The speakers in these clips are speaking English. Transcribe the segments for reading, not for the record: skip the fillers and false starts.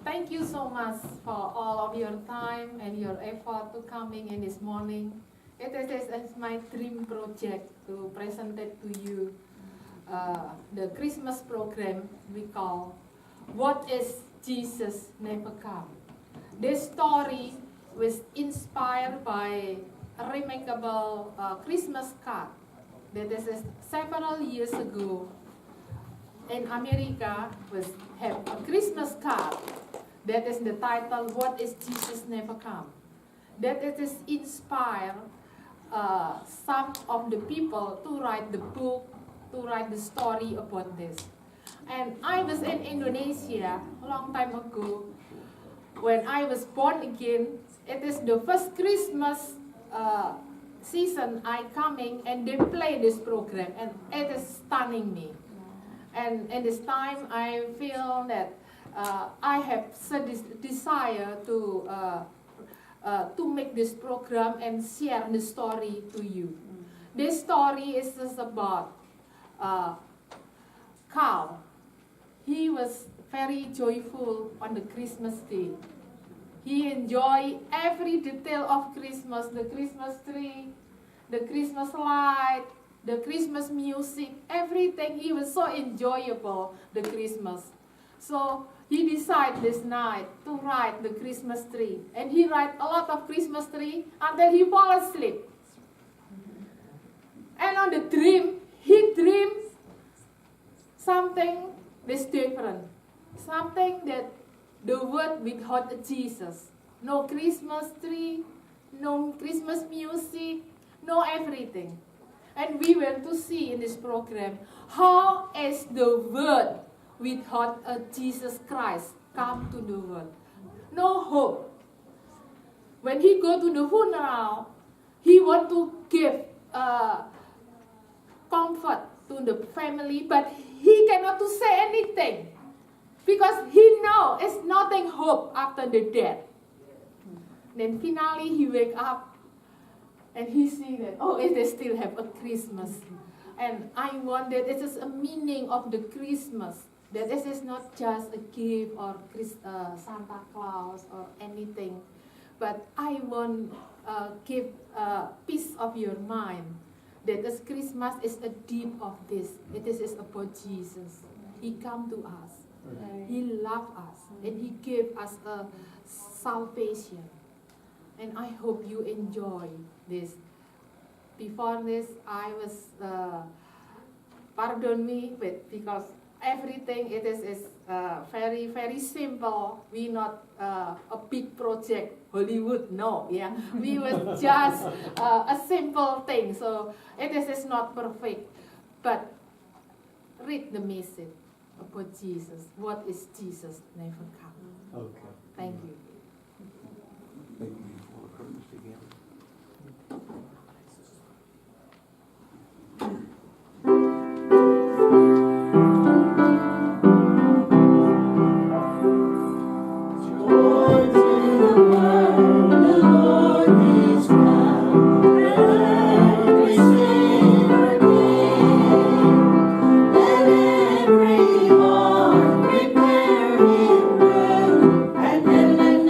Thank you so much for all of your time and your effort to coming in this morning. It is my dream project to present it to you the Christmas program we call What is Jesus Never Come? This story was inspired by a remarkable Christmas card that is several years ago in America was have a Christmas card that is the title What is Jesus Never Come? That it is inspired some of the people to write the book, to write the story about this. And I was in Indonesia a long time ago. When I was born again, it is the first Christmas season I coming and they play this program and it is stunning me. And in this time I feel that I have such desire to make this program and share the story to you. This story is just about Carl. He was very joyful on the Christmas day. He enjoyed every detail of Christmas, the Christmas tree, the Christmas light, the Christmas music, everything. He was so enjoyable, the Christmas. So he decided this night to write the Christmas tree. And he write a lot of Christmas tree until he fall asleep. And on the dream, he dreams something that's different. Something that the world without Jesus. No Christmas tree, no Christmas music, no everything. And we went to see in this program how is the world without a Jesus Christ come to the world. No hope. When he go to the funeral, he want to give comfort to the family, but he cannot to say anything because he know it's nothing hope after the death. Then finally he wake up and he see that they still have a Christmas, and I want that it is a meaning of the Christmas. That this is not just a gift or Santa Claus or anything, but I want give peace of your mind. That this Christmas is a deep of this. It is about Jesus. He come to us. He loved us. And He gave us a salvation. And I hope you enjoy this. Before this, I was, pardon me, because everything it is very, very simple. We not a big project, Hollywood, no, yeah. We was just a simple thing, so it is not perfect. But read the message about Jesus. What is Jesus never come? Okay. Thank you. Thank you for putting this together. And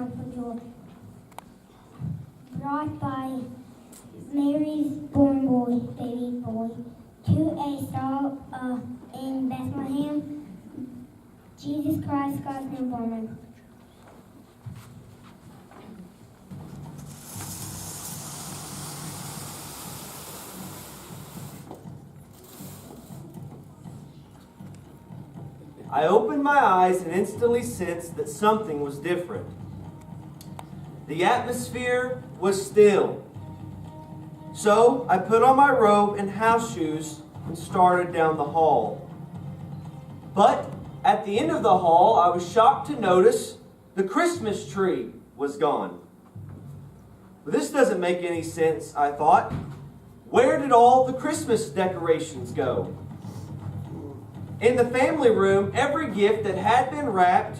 sound for joy, brought by Mary's born boy, baby boy, to a stall in Bethlehem, Jesus Christ, God's newborn. I opened my eyes and instantly sensed that something was different. The atmosphere was still. So I put on my robe and house shoes and started down the hall. But at the end of the hall, I was shocked to notice the Christmas tree was gone. But this doesn't make any sense, I thought. Where did all the Christmas decorations go? In the family room, every gift that had been wrapped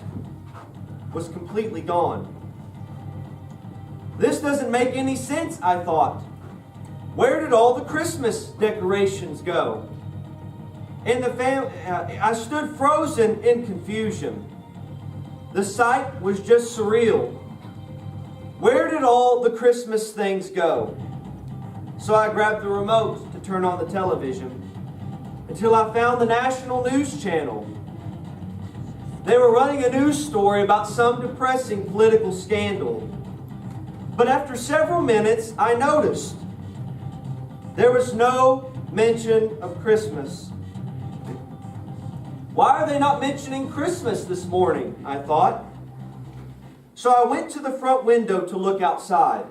was completely gone. This doesn't make any sense, I thought. Where did all the Christmas decorations go? I stood frozen in confusion. The sight was just surreal. Where did all the Christmas things go? So I grabbed the remote to turn on the television until I found the national news channel. They were running a news story about some depressing political scandal. But after several minutes, I noticed there was no mention of Christmas. Why are they not mentioning Christmas this morning? I thought. So I went to the front window to look outside.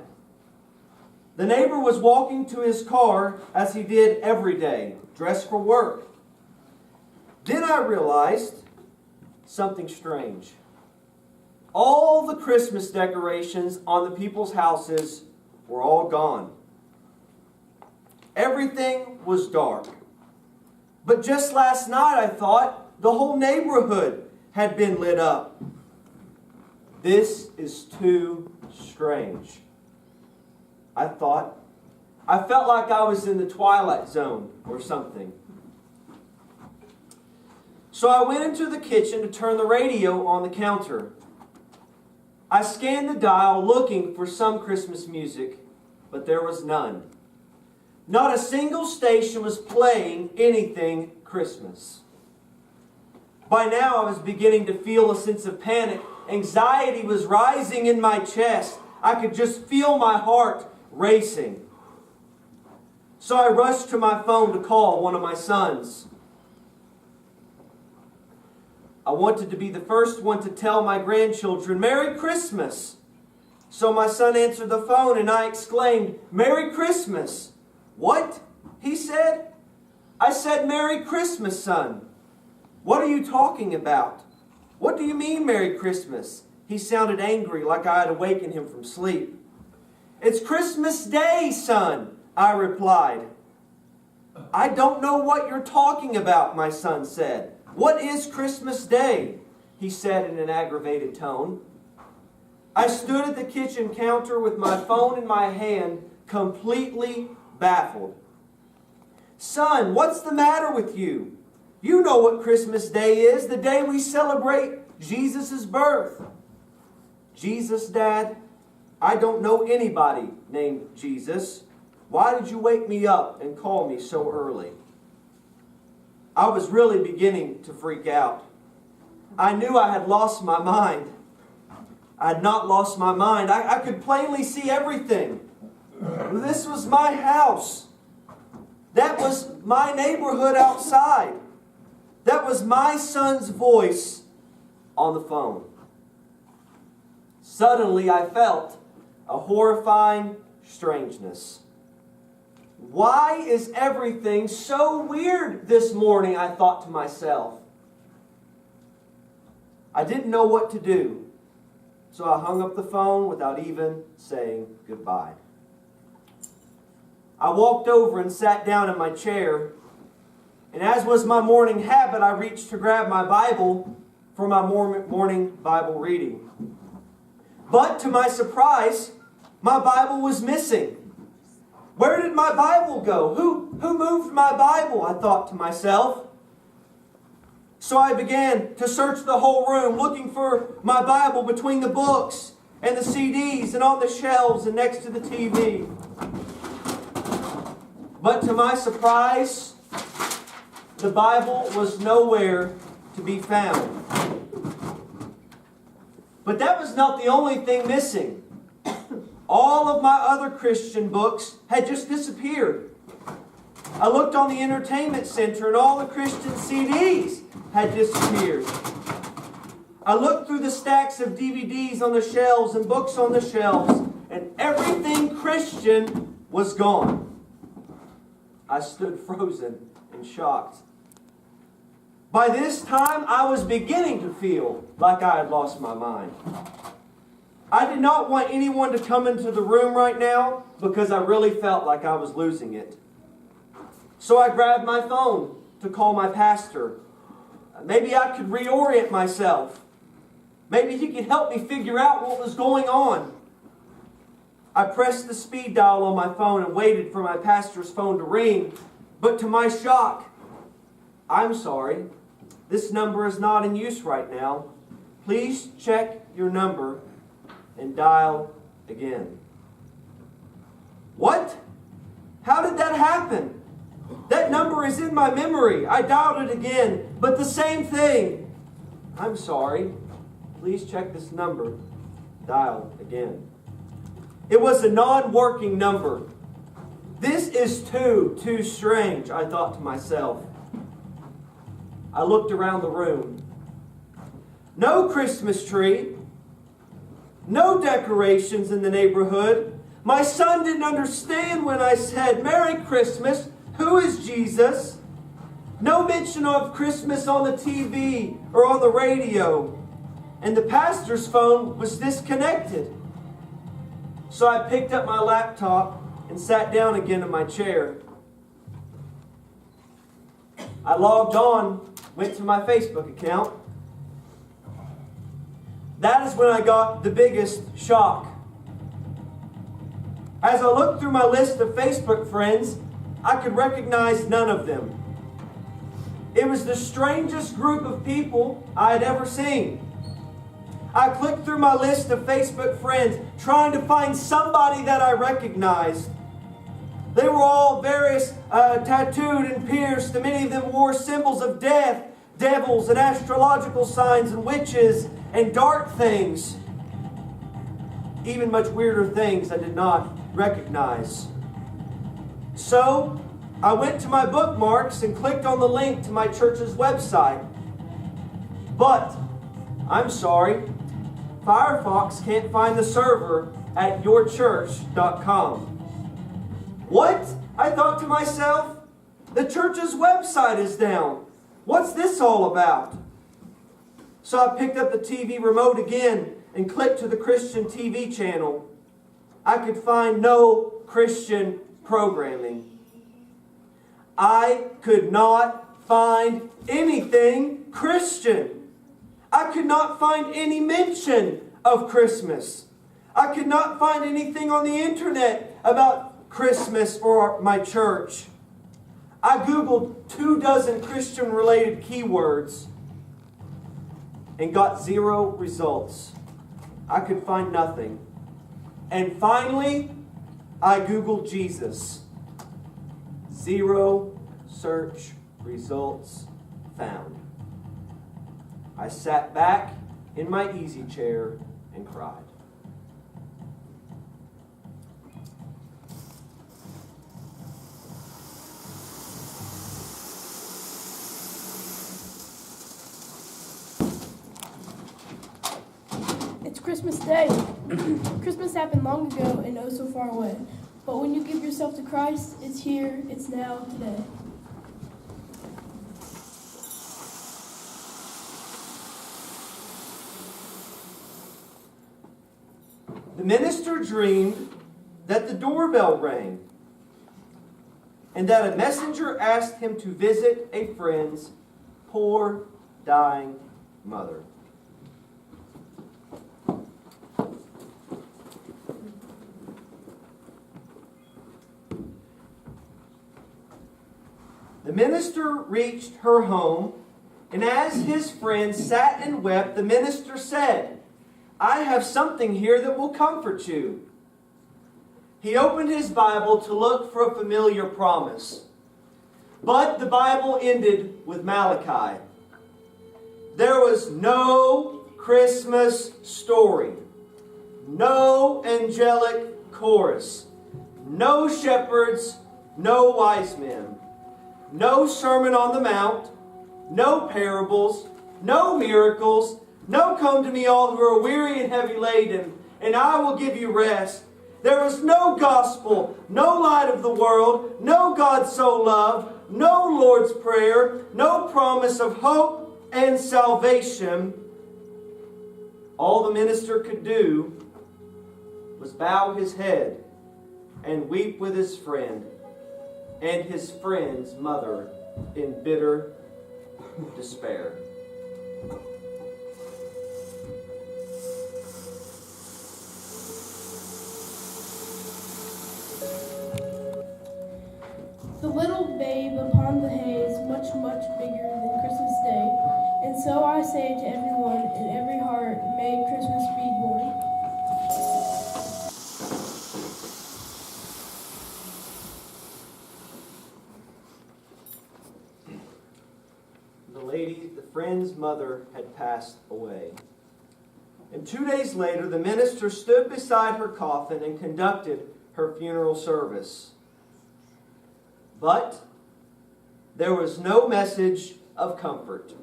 The neighbor was walking to his car as he did every day, dressed for work. Then I realized something strange. All the Christmas decorations on the people's houses were all gone. Everything was dark. But just last night, I thought, the whole neighborhood had been lit up. This is too strange. I thought. I felt like I was in the Twilight Zone or something. So I went into the kitchen to turn the radio on the counter. I scanned the dial looking for some Christmas music, but there was none. Not a single station was playing anything Christmas. By now I was beginning to feel a sense of panic. Anxiety was rising in my chest. I could just feel my heart racing. So I rushed to my phone to call one of my sons. I wanted to be the first one to tell my grandchildren, "Merry Christmas." So my son answered the phone and I exclaimed, "Merry Christmas." "What?" he said. I said, "Merry Christmas, son." "What are you talking about? What do you mean, Merry Christmas?" He sounded angry, like I had awakened him from sleep. "It's Christmas Day, son," I replied. "I don't know what you're talking about," my son said. "What is Christmas Day?" he said in an aggravated tone. I stood at the kitchen counter with my phone in my hand, completely baffled. "Son, what's the matter with you? You know what Christmas Day is, the day we celebrate Jesus' birth." "Jesus, Dad? I don't know anybody named Jesus. Why did you wake me up and call me so early?" I was really beginning to freak out. I knew I had lost my mind. I had not lost my mind. I could plainly see everything. This was my house. That was my neighborhood outside. That was my son's voice on the phone. Suddenly I felt a horrifying strangeness. Why is everything so weird this morning? I thought to myself. I didn't know what to do, so I hung up the phone without even saying goodbye. I walked over and sat down in my chair, and as was my morning habit, I reached to grab my Bible for my morning Bible reading. But to my surprise, my Bible was missing. Where did my Bible go? Who moved my Bible? I thought to myself. So I began to search the whole room, looking for my Bible between the books. and the CDs and on the shelves and next to the TV. But to my surprise, the Bible was nowhere to be found. But that was not the only thing missing. All of my other Christian books had just disappeared. I looked on the entertainment center and all the Christian CDs had disappeared. I looked through the stacks of DVDs on the shelves and books on the shelves, and everything Christian was gone. I stood frozen and shocked. By this time, I was beginning to feel like I had lost my mind. I did not want anyone to come into the room right now because I really felt like I was losing it. So I grabbed my phone to call my pastor. Maybe I could reorient myself. Maybe he could help me figure out what was going on. I pressed the speed dial on my phone and waited for my pastor's phone to ring. But to my shock, "I'm sorry, this number is not in use right now. Please check your number and dial again." What? How did that happen? That number is in my memory. I dialed it again, but the same thing. "I'm sorry. Please check this number. Dial again." It was a non-working number. This is too strange, I thought to myself. I looked around the room. No Christmas tree. No decorations in the neighborhood. My son didn't understand when I said, "Merry Christmas. Who is Jesus?" No mention of Christmas on the TV or on the radio. And the pastor's phone was disconnected. So I picked up my laptop and sat down again in my chair. I logged on, went to my Facebook account. That is when I got the biggest shock. As I looked through my list of Facebook friends, I could recognize none of them. It was the strangest group of people I had ever seen. I clicked through my list of Facebook friends, trying to find somebody that I recognized. They were all various tattooed and pierced, and many of them wore symbols of death, devils, and astrological signs, and witches, and dark things. Even much weirder things I did not recognize. So, I went to my bookmarks and clicked on the link to my church's website. But, I'm sorry, Firefox can't find the server at yourchurch.com. What? I thought to myself, the church's website is down. What's this all about? So I picked up the TV remote again and clicked to the Christian TV channel. I could find no Christian programming. I could not find anything Christian. I could not find any mention of Christmas. I could not find anything on the internet about Christmas or my church. I Googled 24 Christian-related keywords and got 0 results. I could find nothing. And finally, I Googled Jesus. 0 search results found. I sat back in my easy chair and cried. It's Christmas Day. Christmas happened long ago and oh so far away. But when you give yourself to Christ, it's here, it's now, today. The minister dreamed that the doorbell rang and that a messenger asked him to visit a friend's poor, dying mother. The minister reached her home, and as his friend sat and wept, the minister said, I have something here that will comfort you. He opened his Bible to look for a familiar promise. But the Bible ended with Malachi. There was no Christmas story, no angelic chorus, no shepherds, no wise men, no Sermon on the Mount, no parables, no miracles, no come to me all who are weary and heavy laden, and I will give you rest. There was no gospel, no light of the world, no God so loved, no Lord's Prayer, no promise of hope and salvation. All the minister could do was bow his head and weep with his friend and his friend's mother in bitter despair. The little babe upon the hay is much, much bigger than Christmas Day. And so I say to everyone in every heart, may Christmas be born. The friend's mother had passed away. And 2 days later, the minister stood beside her coffin and conducted her funeral service. But there was no message of comfort,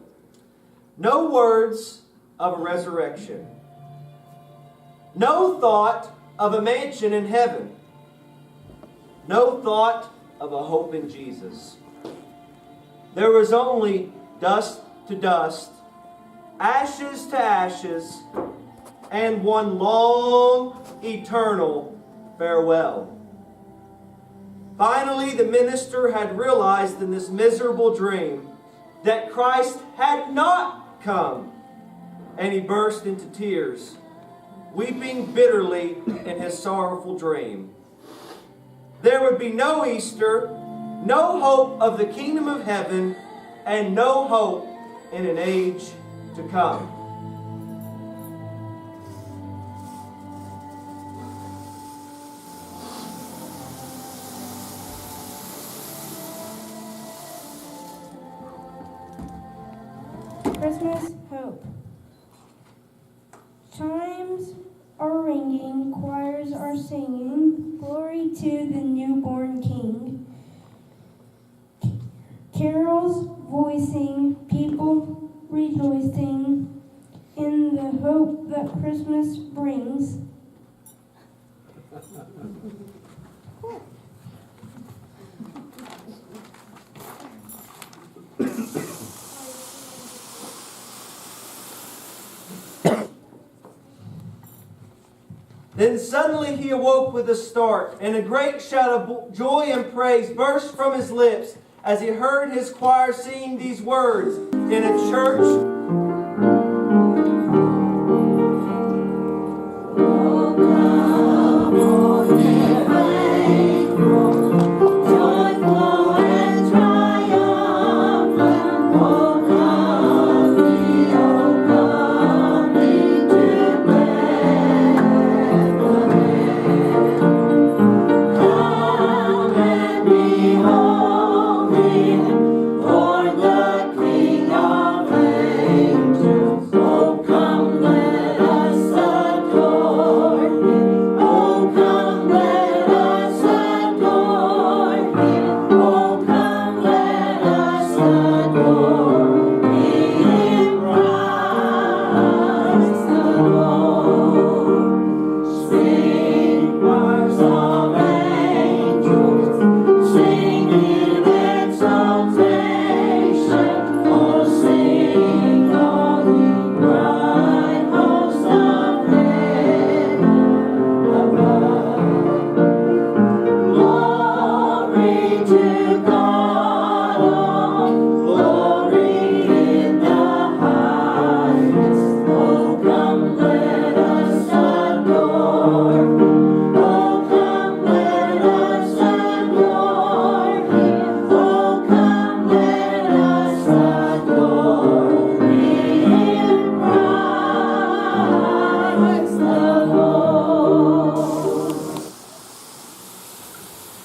no words of a resurrection, no thought of a mansion in heaven, no thought of a hope in Jesus. There was only dust to dust, ashes to ashes, and one long, eternal farewell. Finally, the minister had realized in this miserable dream that Christ had not come, and he burst into tears, weeping bitterly in his sorrowful dream. There would be no Easter, no hope of the kingdom of heaven, and no hope in an age to come. Christmas hope. Chimes are ringing, choirs are singing, glory to the newborn King. Carols voicing, people rejoicing in the hope that Christmas brings. Then suddenly he awoke with a start, and a great shout of joy and praise burst from his lips as he heard his choir singing these words in a church. For the King of Reigns.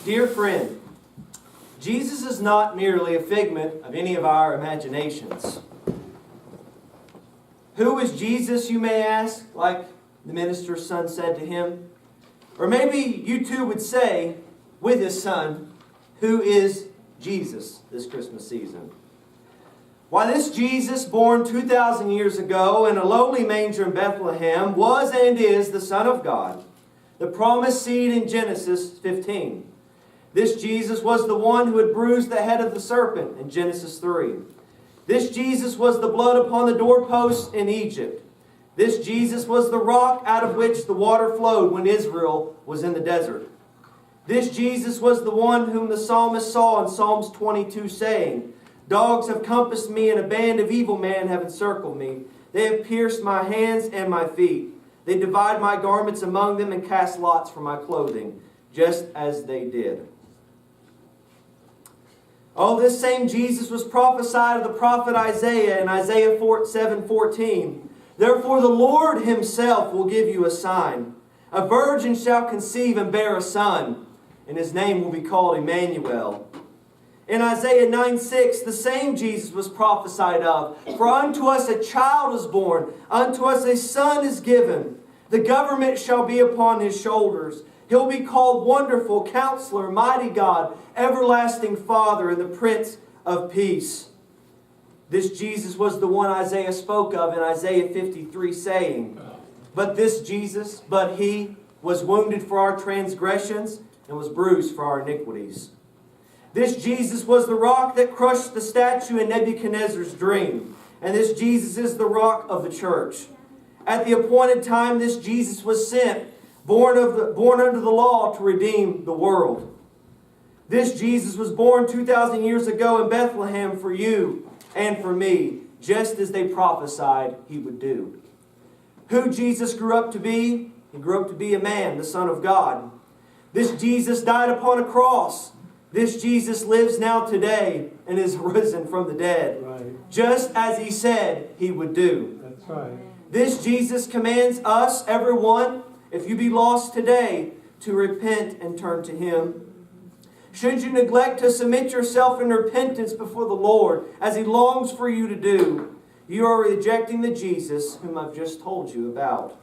Dear friend, Jesus is not merely a figment of any of our imaginations. Who is Jesus, you may ask, like the minister's son said to him? Or maybe you too would say, with his son, who is Jesus this Christmas season? Why, this Jesus, born 2,000 years ago in a lowly manger in Bethlehem, was and is the Son of God, the promised seed in Genesis 15. This Jesus was the one who had bruised the head of the serpent in Genesis 3. This Jesus was the blood upon the doorposts in Egypt. This Jesus was the rock out of which the water flowed when Israel was in the desert. This Jesus was the one whom the psalmist saw in Psalms 22, saying, "Dogs have compassed me, and a band of evil men have encircled me. They have pierced my hands and my feet. They divide my garments among them and cast lots for my clothing, just as they did." Oh, this same Jesus was prophesied of the prophet Isaiah in Isaiah 7:14. "Therefore the Lord himself will give you a sign. A virgin shall conceive and bear a son, and his name will be called Emmanuel." In Isaiah 9:6, the same Jesus was prophesied of. "For unto us a child is born, unto us a son is given. The government shall be upon his shoulders. He'll be called Wonderful, Counselor, Mighty God, Everlasting Father, and the Prince of Peace." This Jesus was the one Isaiah spoke of in Isaiah 53, saying, "But this Jesus, but he, was wounded for our transgressions and was bruised for our iniquities." This Jesus was the rock that crushed the statue in Nebuchadnezzar's dream. And this Jesus is the rock of the church. At the appointed time, this Jesus was sent, born under the law to redeem the world. This Jesus was born 2,000 years ago in Bethlehem for you and for me, just as they prophesied he would do. Who Jesus grew up to be? He grew up to be a man, the Son of God. This Jesus died upon a cross. This Jesus lives now today and is risen from the dead, Right. just as he said he would do. That's right. This Jesus commands us, everyone, if you be lost today, to repent and turn to him. Should you neglect to submit yourself in repentance before the Lord, as he longs for you to do, you are rejecting the Jesus whom I've just told you about.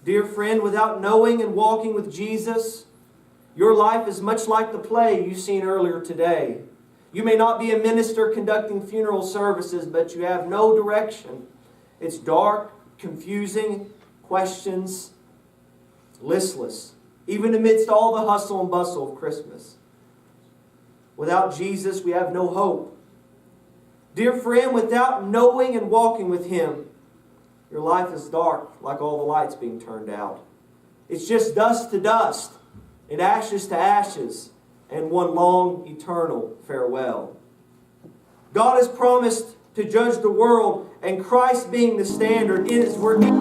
Dear friend, without knowing and walking with Jesus, your life is much like the play you've seen earlier today. You may not be a minister conducting funeral services, but you have no direction. It's dark, confusing, questions, listless, even amidst all the hustle and bustle of Christmas. Without Jesus, we have no hope. Dear friend, without knowing and walking with him, your life is dark, like all the lights being turned out. It's just dust to dust, and ashes to ashes, and one long, eternal farewell. God has promised to judge the world, and Christ being the standard, it is working.